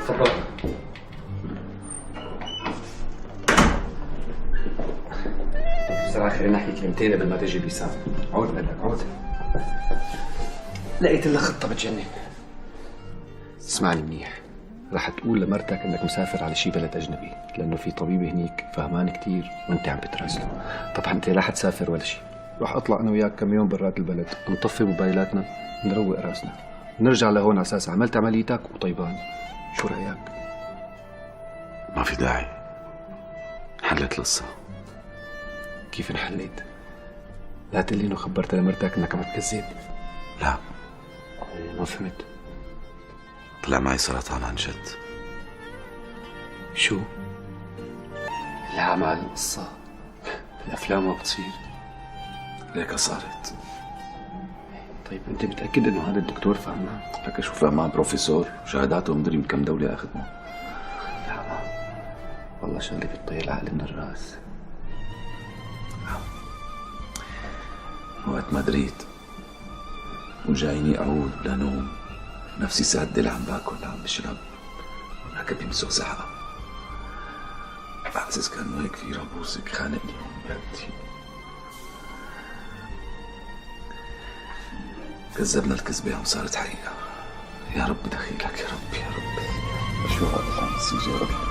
تفضل. بصراحة خلينا نحكي كلمتين قبل ما تجي بيسام. عود بدك عود. لقيت لها خطة بتجنن. اسمعني منيح، رح تقول لمرتك انك مسافر على شي بلد اجنبي، لانه في طبيب هنيك فهمان كتير وانت عم بتراسله. طبعا انت لا حتسافر ولا شي، رح اطلع انا وياك كم يوم برات البلد، نطفي موبايلاتنا، نروق راسنا، نرجع لهون على اساس عملت عمليتك وطيبان. شو رايك؟ ما في داعي، حلت القصة. كيف انحليت؟ لا تقول لي انه خبرت لمرتك انك عم تكذب. لا، ما فهمت. طلع معي سرطان عن جد. شو؟ لا عم على القصة، الأفلام ما بتصير. ليك صارت. طيب أنت متأكد إنه هذا الدكتور فهمان؟ لك شو فهمان؟ بروفيسور، شهاداته مدري من كم دولة أخذنا. لا ما والله شغلة بتطير العقل من الراس. وقت ما دريت وجايني أعود بلا نوم، نفسي سادة لا عم باكل لا عم بشرب، هناك بيمسك زحقة. حاسس كأنه هيك في رابوسك خانقني هون بهالتي. كذبنا الكذبة عم صارت حقيقة. يا رب دخيلك، يا رب يا رب. شو هذا العنصير يا رب؟